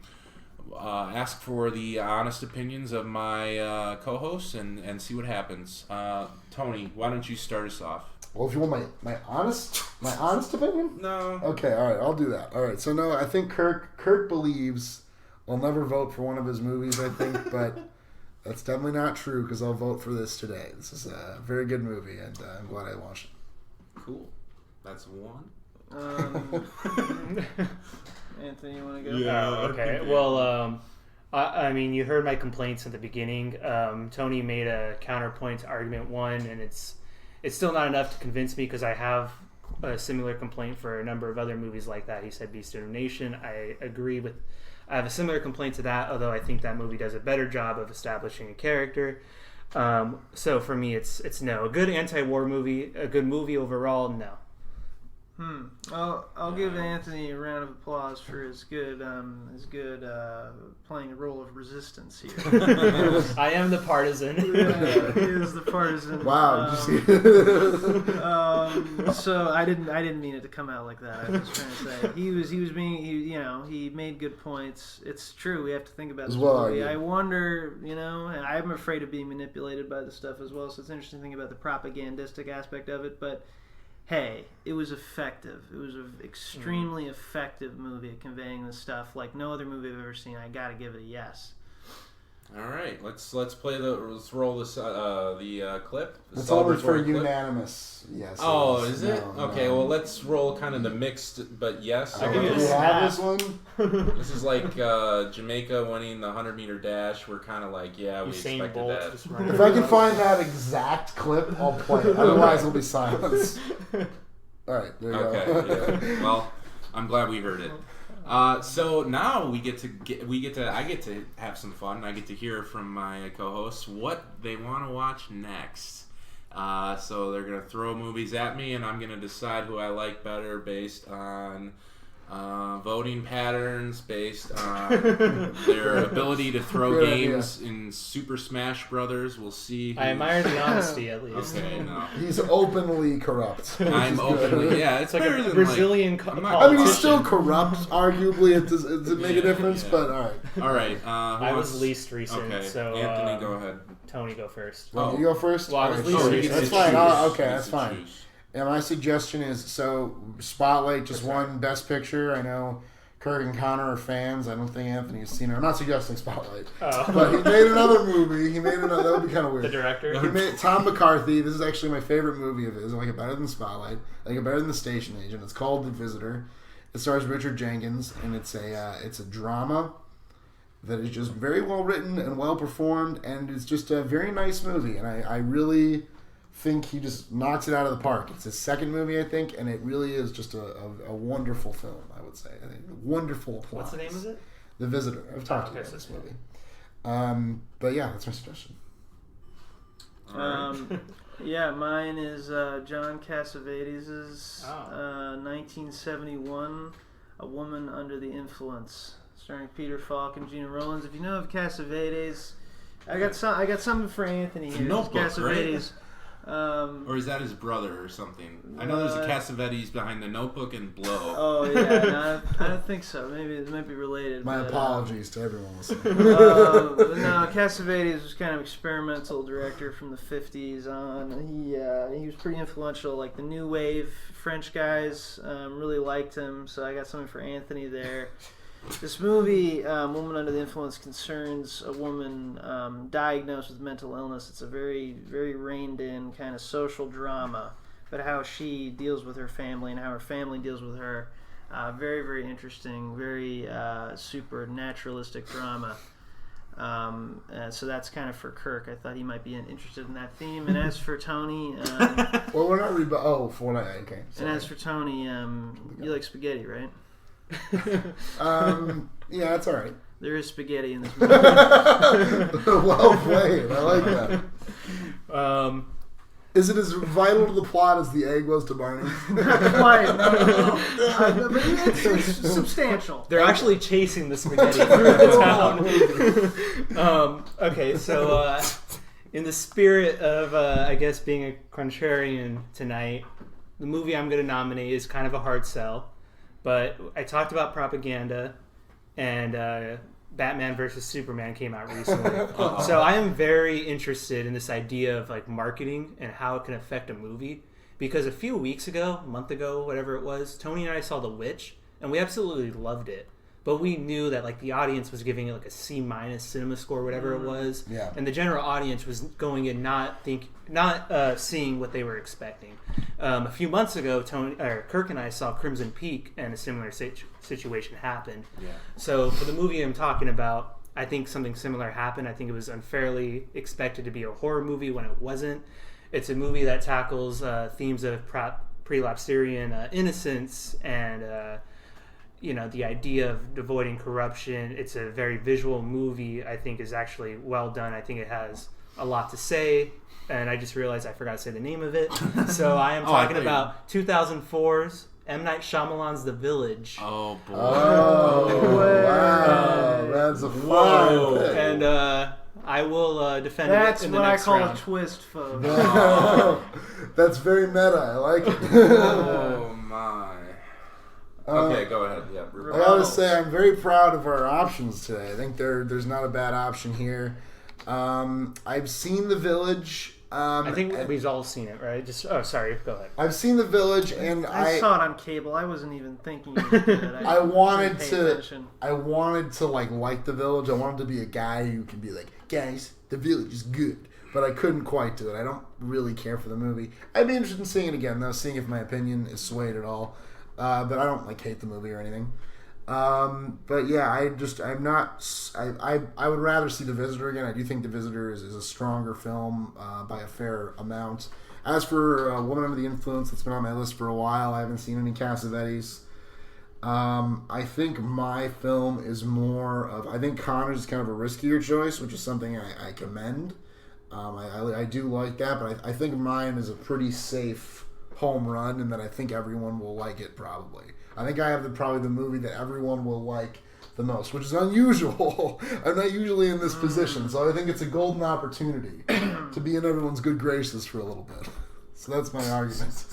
ask for the honest opinions of my co-hosts and see what happens. Tony, why don't you start us off? Well, if you want my honest opinion? No. Okay, all right, I'll do that. All right, so no, I think Kirk believes I'll never vote for one of his movies, I think, but that's definitely not true because I'll vote for this today. This is a very good movie, and I'm glad I watched it. Cool. That's one. Anthony, you want to go? Yeah. Okay. Well, I mean, you heard my complaints at the beginning. Tony made a counterpoint to argument 1, and it's still not enough to convince me because I have a similar complaint for a number of other movies like that. He said Beast of No Nation. I agree with. I have a similar complaint to that, although I think that movie does a better job of establishing a character. So for me, it's no. A good anti-war movie, a good movie overall, no. I'll give Anthony a round of applause for his good playing the role of resistance here. I am the partisan. Yeah, he is the partisan. Wow. So I didn't mean it to come out like that. I was just trying to say he made good points. It's true. We have to think about this movie. I wonder, I'm afraid of being manipulated by the stuff as well. So it's interesting to think about the propagandistic aspect of it, but. Hey, it was effective. It was an extremely effective movie at conveying this stuff like no other movie I've ever seen. I gotta give it a yes. All right, let's roll this the clip. It's always for unanimous. Yes. Oh, is it? Okay, well let's roll kind of the mixed, but yes. I'll give you a snap. This one. This is like Jamaica winning the 100-meter dash. We're kind of like, we expected that. If I can find that exact clip, I'll play it. Otherwise, it'll be silence. All right, there you go. Okay. Yeah. Well, I'm glad we heard it. So now I get to have some fun. I get to hear from my co-hosts what they want to watch next. So they're gonna throw movies at me, and I'm gonna decide who I like better based on voting patterns, based on their ability to throw games in Super Smash Brothers. We'll see. I admire the honesty, at least. Okay, no. He's openly corrupt. I'm openly, it's like a Brazilian he's still corrupt, arguably. It doesn't make a difference, but all right. All right. I was least recent, so Anthony, go ahead. Tony, go first. You go first? Well, I was least recent. That's fine. Okay, that's fine. And my suggestion is, Spotlight just won Best Picture. I know Kirk and Connor are fans. I don't think Anthony has seen it. I'm not suggesting Spotlight. But he made another movie. That would be kind of weird. The director? He made Tom McCarthy. This is actually my favorite movie of his. I like it better than Spotlight. I like it better than The Station Agent. It's called The Visitor. It stars Richard Jenkins, and it's a drama that is just very well written and well performed, and it's just a very nice movie. And I really think he just knocks it out of the park. It's his second movie, I think, and it really is just a wonderful film, I would say. I think wonderful plot. What's the name of it? The Visitor. I've talked about this movie. But yeah, that's my suggestion. Mine is John Cassavetes' 1971 A Woman Under the Influence, starring Peter Falk and Gina Rollins. If you know of Cassavetes, I got something for Anthony here. Notebook, Cassavetes. Right? Or is that his brother or something? I know there's a Cassavetes behind The Notebook and Blow. Oh yeah, no, I don't think so. Maybe it might be related. My apologies to everyone listening. No, Cassavetes was kind of experimental director from the 50s on. He was pretty influential. Like the new wave French guys really liked him. So I got something for Anthony there. This movie, Woman Under the Influence, concerns a woman diagnosed with mental illness. It's a very, very reined-in kind of social drama, but how she deals with her family and how her family deals with her. Very, very interesting, very super naturalistic drama. So that's kind of for Kirk. I thought he might be interested in that theme. And as for Tony... well, we're not... okay. Sorry. And as for Tony, you like spaghetti, right? Yeah, that's all right. There is spaghetti in this movie. Well played. I like that. Is it as vital to the plot as the egg was to Barney? Not quite. No. But it's substantial. They're actually chasing the spaghetti through the town. Okay, so in the spirit of, I guess, being a contrarian tonight, the movie I'm going to nominate is kind of a hard sell. But I talked about propaganda, and Batman vs. Superman came out recently. So I am very interested in this idea of like marketing and how it can affect a movie. Because a few weeks ago, a month ago, whatever it was, Tony and I saw The Witch, and we absolutely loved it. But we knew that like the audience was giving it like a C- cinema score, whatever it was, and the general audience was going in not seeing what they were expecting. A few months ago, Kirk and I saw Crimson Peak, and a similar situation happened. Yeah. So for the movie I'm talking about, I think something similar happened. I think it was unfairly expected to be a horror movie when it wasn't. It's a movie that tackles themes of prelapsarian innocence and the idea of avoiding corruption. It's a very visual movie. I think is actually well done. I think it has a lot to say, and I just realized I forgot to say the name of it. So I am talking about 2004's M. Night Shyamalan's The Village. Oh boy! Oh, wow, that's a fun pick. And I will defend That's it in the what I next call round. a twist, folks. That's very meta. I like it. Oh my! Okay, go ahead. Yeah, I gotta say, I'm very proud of our options today. I think there's not a bad option here. I've seen The Village. I think we've all seen it, right? Sorry, go ahead. I've seen The Village, and I saw it on cable. I wasn't even thinking you did it. I wanted didn't pay to. attention. I wanted to like The Village. I wanted to be a guy who can be like, guys, The Village is good, but I couldn't quite do it. I don't really care for the movie. I'd be interested in seeing it again, though, seeing if my opinion is swayed at all. But I don't hate the movie or anything. But yeah, I'm not. I would rather see The Visitor again. I do think The Visitor is a stronger film by a fair amount. As for Woman Under the Influence, that's been on my list for a while. I haven't seen any Cassavetes. I think my film is more of. I think Connor's is kind of a riskier choice, which is something I commend. I do like that, but I think mine is a pretty safe home run, and that I think everyone will like it probably. I think I have probably the movie that everyone will like the most, which is unusual. I'm not usually in this position, so I think it's a golden opportunity to be in everyone's good graces for a little bit. So that's my argument.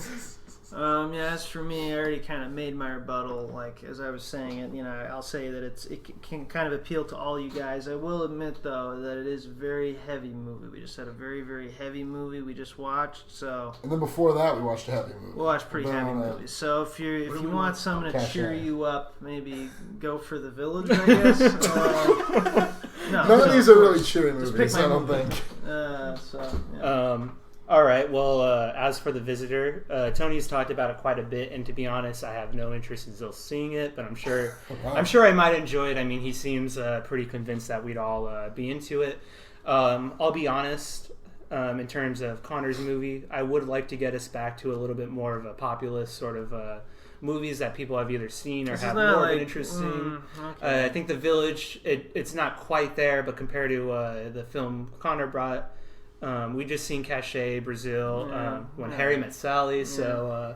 Yeah, as for me, I already kind of made my rebuttal. Like as I was saying it, I'll say that it can kind of appeal to all you guys. I will admit though that it is a very heavy movie. We just had a very, very heavy movie we just watched. So And then before that, we watched a heavy movie. we watched pretty heavy movies. So if you want something to cheer Cache. you up, maybe go for The Village, I guess. None of these are really cheery Just movies, pick my I don't movie. think. All right. Well, as for The Visitor, Tony's talked about it quite a bit, and to be honest, I have no interest in still seeing it. But I'm sure I might enjoy it. I mean, he seems pretty convinced that we'd all be into it. I'll be honest. In terms of Connor's movie, I would like to get us back to a little bit more of a populist sort of movies that people have either seen or have more of an interest in. Okay. I think The Village, it's not quite there, but compared to the film Connor brought. We just seen Cache, Brazil, When Harry Met Sally, so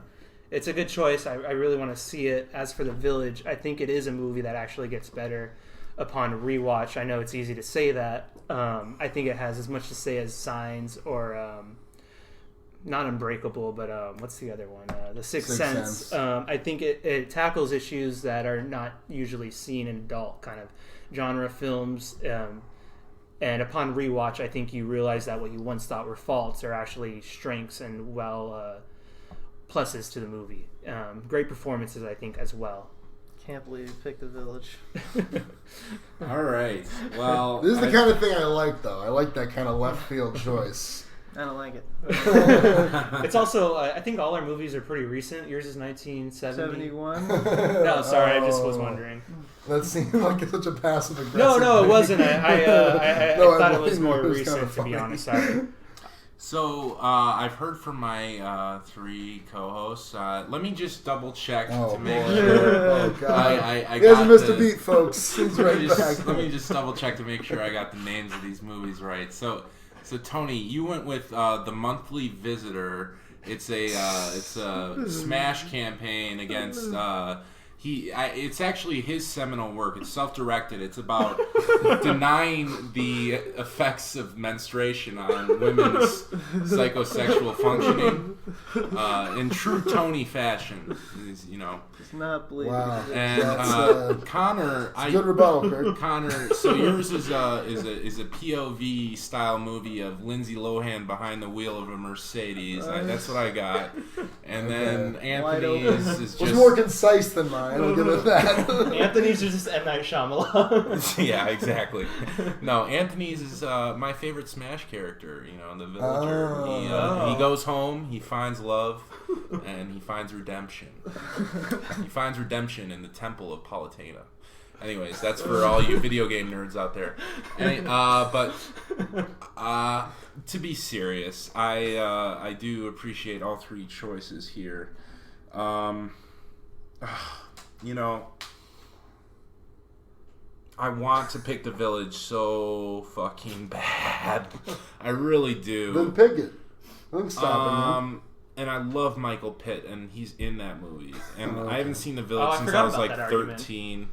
it's a good choice. I really want to see it. As for The Village, I think it is a movie that actually gets better upon rewatch. I know it's easy to say that. I think it has as much to say as Signs or not Unbreakable, but what's the other one? The Sixth Sense. I think it tackles issues that are not usually seen in adult kind of genre films. And upon rewatch, I think you realize that what you once thought were faults are actually strengths and pluses to the movie. Great performances, I think, as well. Can't believe you picked The Village. All right. Well, This is the kind of thing I like, though. I like that kind of left field choice. I don't like it. It's also, I think all our movies are pretty recent. Yours is 1970. 71. No, sorry, I just was wondering. That seemed like such a passive aggressive. No, it thing. wasn't. I thought it was more was recent, kinda to be funny. honest. Sorry. So I've heard from my three co-hosts. Let me just double check to make sure. Oh, God. I He hasn't got missed a beat, folks. He's right back. let me just double check to make sure I got the names of these movies right. So Tony, you went with The Monthly Visitor. It's a smash campaign against. It's actually his seminal work. It's self-directed. It's about denying the effects of menstruation on women's psychosexual functioning in true Tony fashion. It's not believable. Wow. And Connor, It's a good rebuttal, Kurt. Connor, so yours is a POV style movie of Lindsay Lohan behind the wheel of a Mercedes. That's what I got. And then Anthony is just was more concise than mine. I'll give it that. Anthony's just M. Night Shyamalan. yeah, exactly. No, Anthony's is my favorite Smash character. The Villager. He goes home, he finds love, and he finds redemption. He finds redemption in the Temple of Palatena. Anyways, that's for all you video game nerds out there. But to be serious, I do appreciate all three choices here. I want to pick The Village so fucking bad. I really do. Then pick it. Don't stop and I love Michael Pitt, and he's in that movie. And I haven't seen The Oh, Village I since forgot I was about like that 13.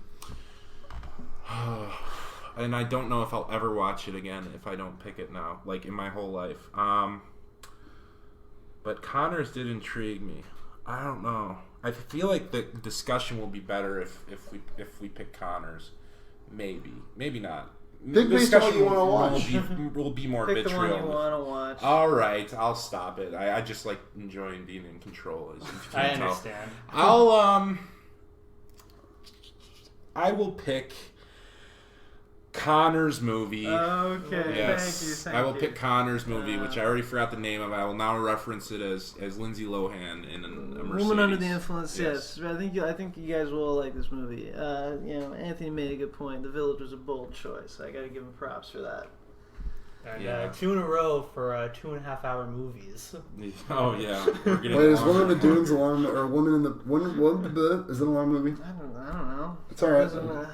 And I don't know if I'll ever watch it again if I don't pick it now, like in my whole life. But Connors did intrigue me. I don't know. I feel like the discussion will be better if we pick Connors. Maybe not. Pick based on what you want to watch. Will be more Pick the one you vitriol. want to watch. All right, I'll stop it. I just like enjoying being in control. As you I can tell. understand. I will pick Connor's movie. Okay, Yes, thank you. I will pick Connor's movie, which I already forgot the name of. I will now reference it as Lindsay Lohan in a Mercedes. Woman Under the Influence. Yes. Yes, I think you guys will like this movie. Anthony made a good point. The Village was a bold choice. I got to give him props for that. And Yeah. 2 in a row for 2.5-hour movies. Oh yeah. We're getting Wait, is longer. Woman in the Dunes a long, or Woman in the is it a long movie? I don't know. It's all right. Doesn't,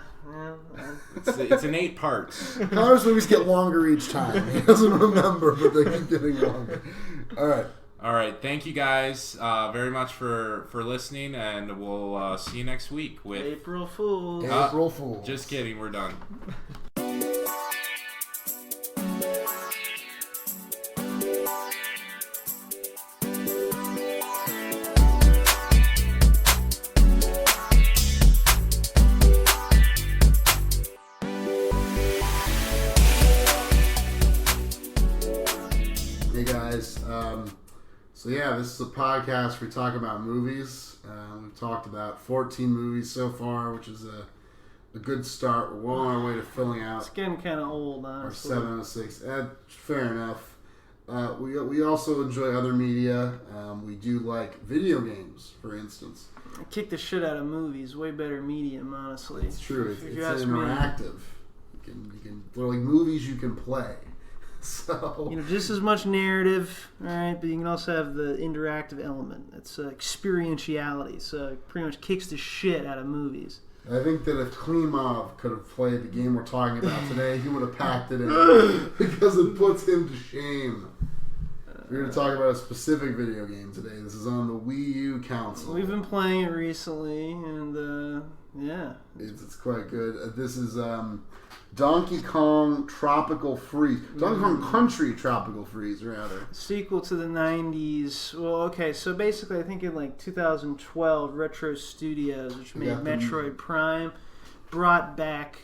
It's in 8 parts. Connor's movies get longer each time. He doesn't remember, but they keep getting longer. All right. All right. Thank you guys very much for listening, and we'll see you next week with April Fools. April Fools. Just kidding. We're done. Hey guys. So yeah, this is a podcast where we talk about movies. We've talked about 14 movies so far, which is a good start. We're well on our way to filling out It's getting kind of old, our honestly. 706. Fair enough. We also enjoy other media. We do like video games, for instance. I kick the shit out of movies. Way better medium, honestly. It's true. If It's you ask me. interactive. You can they're like movies you can play. So Just as much narrative, all right, but you can also have the interactive element. It's experientiality, so it pretty much kicks the shit out of movies. I think that if Klimov could have played the game we're talking about today, he would have packed it in because it puts him to shame. We're going to talk about a specific video game today. This is on the Wii U console. We've been playing it recently, and yeah. It's quite good. This is Donkey Kong Tropical Freeze. Donkey Kong Country Tropical Freeze, rather. Sequel to the 90s. Well, okay, so basically I think in like 2012, Retro Studios, which made Metroid Prime, brought back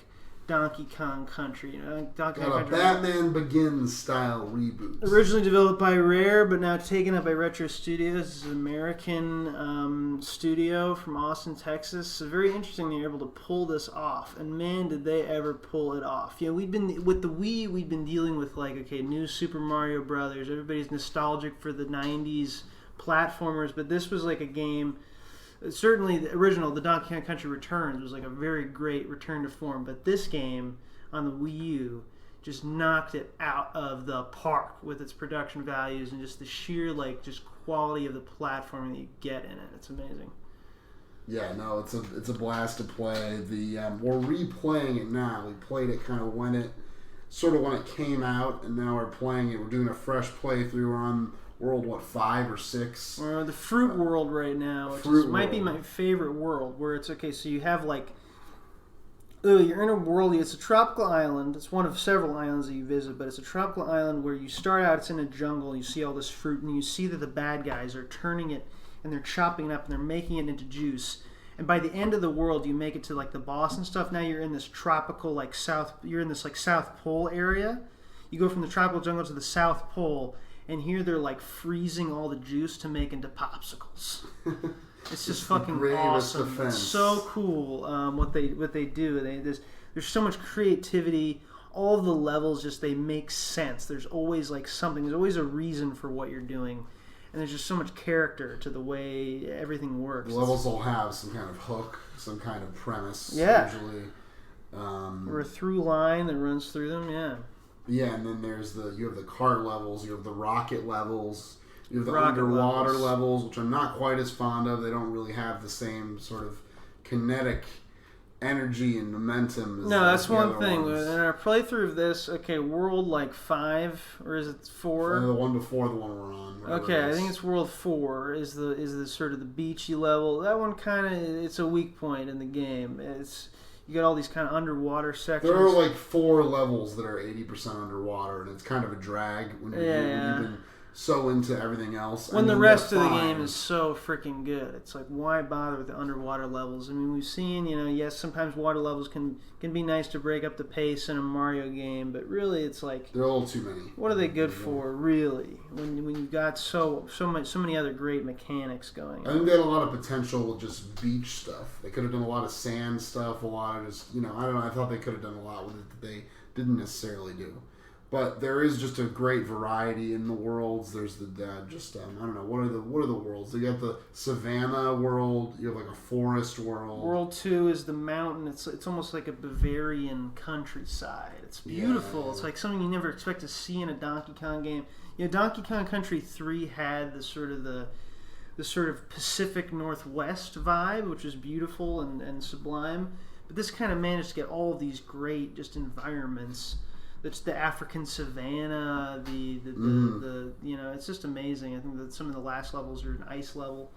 Donkey Kong Country. Donkey Kong Got a Country. Batman Begins style reboot. Originally developed by Rare, but now taken up by Retro Studios. It's an American studio from Austin, Texas. So very interesting they were able to pull this off. And man, did they ever pull it off. We've been, with the Wii, we've been dealing with new Super Mario Brothers. Everybody's nostalgic for the 90s platformers, but this was like a game. Certainly, the original, the Donkey Kong Country Returns, was like a very great return to form. But this game on the Wii U just knocked it out of the park with its production values and just the sheer just quality of the platform that you get in it. It's amazing. Yeah, no, it's a blast to play. We're replaying it now. We played it kind of when it came out, and now we're playing it. We're doing a fresh playthrough. We're on World 5 or 6. Or the Fruit World right now, which might be my favorite world. Where it's okay, so you have you're in a world. It's a tropical island. It's one of several islands that you visit, but it's a tropical island where you start out. It's in a jungle. You see all this fruit, and you see that the bad guys are turning it and they're chopping it up and they're making it into juice. And by the end of the world, you make it to the boss and stuff. Now you're in this tropical south. You're in this South Pole area. You go from the tropical jungle to the South Pole. And here they're freezing all the juice to make into popsicles. It's just fucking awesome. Defense. It's so cool what they do. There's so much creativity. All of the levels they make sense. There's always something. There's always a reason for what you're doing, and there's just so much character to the way everything works. The levels will have some kind of hook, some kind of premise. Yeah. Usually, or a through line that runs through them. Yeah. Yeah, and then you have the cart levels, you have the rocket levels, you have the Rocket underwater levels, which I'm not quite as fond of. They don't really have the same sort of kinetic energy and momentum. No, that's one thing. In our playthrough of this, world like 5 or is it 4? The one before the one we're on. Okay, I think it's world 4 is the sort of the beachy level. That one kind of it's a weak point in the game. You got all these kind of underwater sections. There are like 4 levels that are 80% underwater, and it's kind of a drag when you've been so into everything else. When the rest of the game is so freaking good. It's like, why bother with the underwater levels? I mean, we've seen, yes, sometimes water levels can be nice to break up the pace in a Mario game, but really it's like... They're a little too many. What are they good for, really? When you've got so many other great mechanics going on. I think they had a lot of potential with just beach stuff. They could have done a lot of sand stuff, a lot of just, I don't know, I thought they could have done a lot with it that they didn't necessarily do. But there is just a great variety in the worlds. There's I don't know, what are the worlds? You got the savannah world. You have like a forest world. World 2 is the mountain. It's almost like a Bavarian countryside. It's beautiful. Yeah. It's like something you never expect to see in a Donkey Kong game. Donkey Kong Country 3 had the sort of Pacific Northwest vibe, which is beautiful and sublime. But this kind of managed to get all of these great just environments. It's the African savanna, the it's just amazing. I think that some of the last levels are an ice level.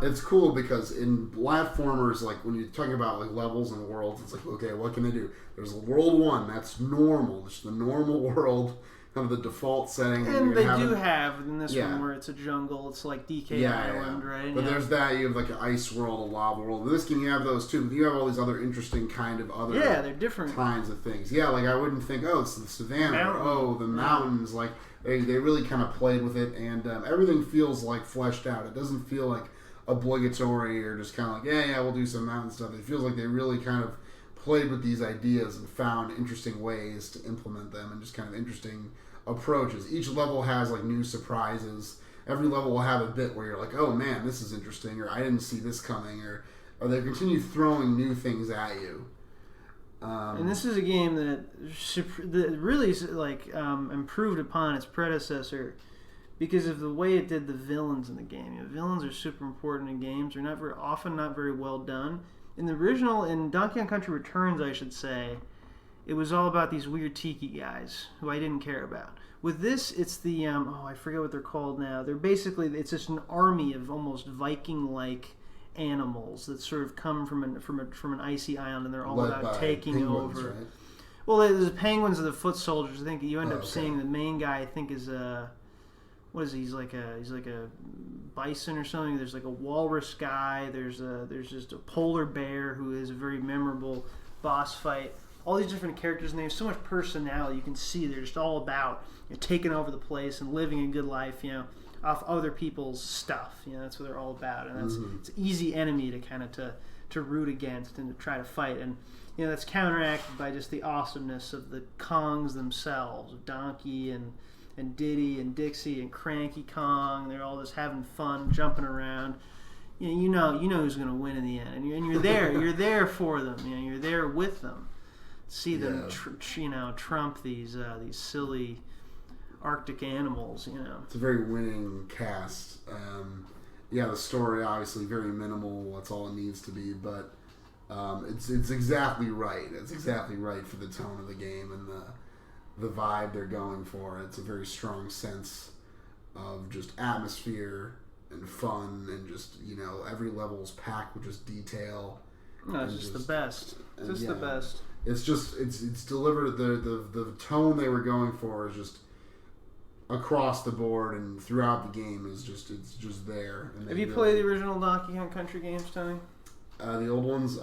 It's cool because in platformers, like when you're talking about like levels and worlds, it's like, okay, what can they do? There's world 1, that's normal. It's the normal world, kind of the default setting. And they do have in this one where it's a jungle. It's like DK Island, right? But there's that. You have like an ice world, a lava world. In this game, you have those too. But you have all these other interesting kind of other they're different kinds of things. Yeah, like I wouldn't think, it's the savannah or the mountains. Like they really kind of played with it, and everything feels like fleshed out. It doesn't feel like obligatory or just kind of like we'll do some mountain stuff. It feels like they really kind of played with these ideas and found interesting ways to implement them and just kind of interesting approaches. Each level has like new surprises. Every level will have a bit where you're like, oh man, this is interesting, or I didn't see this coming, or they continue throwing new things at you. And this is a game that really improved upon its predecessor because of the way it did the villains in the game. Villains are super important in games. They're not very well done. In the original, in Donkey Kong Country Returns, I should say, it was all about these weird tiki guys who I didn't care about. With this, it's the I forget what they're called now. They're basically, it's just an army of almost Viking-like animals that sort of come from an icy island, and they're all about taking over. Right? Well, the penguins are the foot soldiers. I think you end up seeing the main guy. I think is what is he? He's like a bison or something. There's like a walrus guy. There's just a polar bear who is a very memorable boss fight. All these different characters, and they have so much personality. You can see they're just all about taking over the place and living a good life, off other people's stuff. That's what they're all about, and it's an easy enemy to kind of to root against and to try to fight. And that's counteracted by just the awesomeness of the Kongs themselves, of Donkey and Diddy and Dixie and Cranky Kong. They're all just having fun, jumping around. You know who's going to win in the end, and you're there. You're there for them. You're there with them. See them, trump these silly Arctic animals. It's a very winning cast. The story obviously very minimal. That's all it needs to be, but it's exactly right. It's exactly right for the tone of the game and the vibe they're going for. It's a very strong sense of just atmosphere and fun, and just every level's packed with just detail. No, it's just the best. Just the best. It's just it's delivered. The tone they were going for is just across the board and throughout the game is just there. Have you played the original Donkey Kong Country games, Tony? The old ones,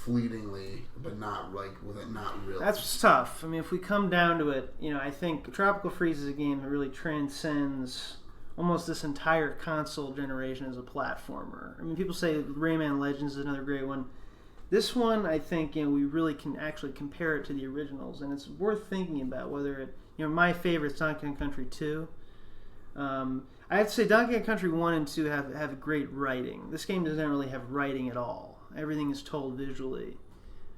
fleetingly, but not really. That's tough. I mean, if we come down to it, I think Tropical Freeze is a game that really transcends almost this entire console generation as a platformer. I mean, people say Rayman Legends is another great one. This one, I think, we really can actually compare it to the originals, and it's worth thinking about whether it. My favorite is Donkey Kong Country 2. I have to say Donkey Kong Country 1 and 2 have great writing. This game doesn't really have writing at all. Everything is told visually.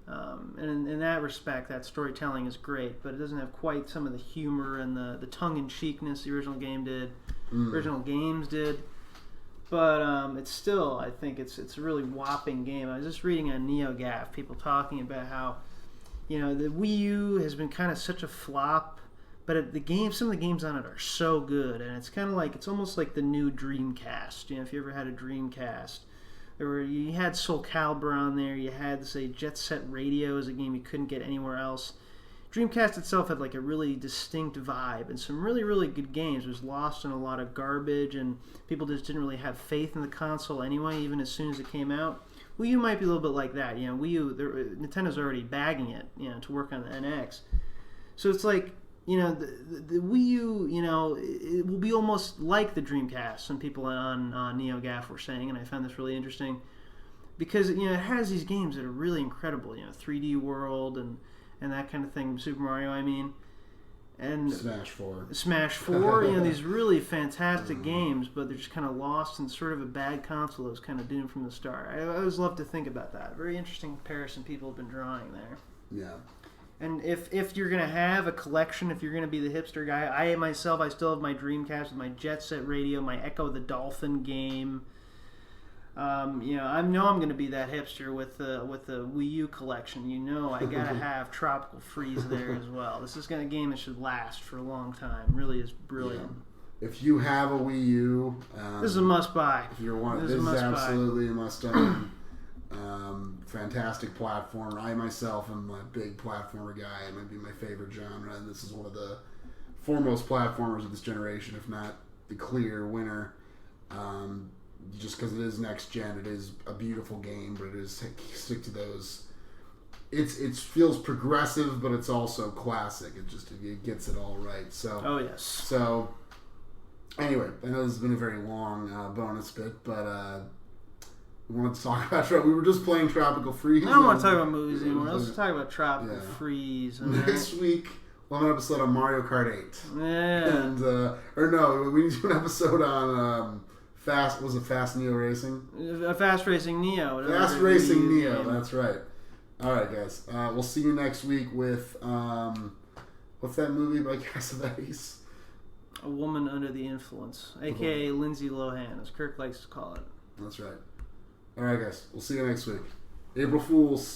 And in that respect, that storytelling is great, but it doesn't have quite some of the humor and the tongue-in-cheekness the original game did. Original games did. But it's still, I think it's a really whopping game. I was just reading on NeoGAF, people talking about how, the Wii U has been kind of such a flop, but some of the games on it are so good, and it's kind of like, it's almost like the new Dreamcast. If you ever had a Dreamcast, you had Soul Calibur on there, you had, say, Jet Set Radio is a game you couldn't get anywhere else. Dreamcast itself had like a really distinct vibe and some really, really good games. It was lost in a lot of garbage, and people just didn't really have faith in the console anyway, even as soon as it came out. Wii U might be a little bit like that. Wii U, Nintendo's already bagging it, to work on the NX. So it's like, the Wii U, it will be almost like the Dreamcast, some people on NeoGAF were saying, and I found this really interesting, because, it has these games that are really incredible, 3D World and that kind of thing, Super Mario, I mean. And Smash 4. These really fantastic games, but they're just kind of lost in sort of a bad console that was kind of doomed from the start. I always love to think about that. Very interesting comparison people have been drawing there. Yeah. And if you're going to have a collection, if you're going to be the hipster guy, I still have my Dreamcast with my Jet Set Radio, my Echo the Dolphin game. I know I'm going to be that hipster with the Wii U collection. I got to have Tropical Freeze there as well. This is a game that should last for a long time. Really is brilliant. Yeah. If you have a Wii U, this is a must-buy. If you're one, this is absolutely a must-own. Fantastic platformer. I myself am a big platformer guy. It might be my favorite genre, and this is one of the foremost platformers of this generation, if not the clear winner. Just because it is next gen, it is a beautiful game, but it is stick to those. It feels progressive, but it's also classic. It gets it all right. So oh yes. So anyway, I know this has been a very long bonus bit, but we wanted to talk about. We were just playing Tropical Freeze. I don't want to talk about movies anymore. Let's talk about Tropical Freeze. Next week we'll have an episode on Mario Kart 8. Yeah. And we need to do an episode on. Fast Neo Racing? Fast Racing Neo. Fast Racing Neo, that's right. Alright, guys. We'll see you next week with, what's that movie by Cassavetes? A Woman Under the Influence, a.k.a. Lindsay Lohan, as Kirk likes to call it. That's right. Alright, guys. We'll see you next week. April Fools.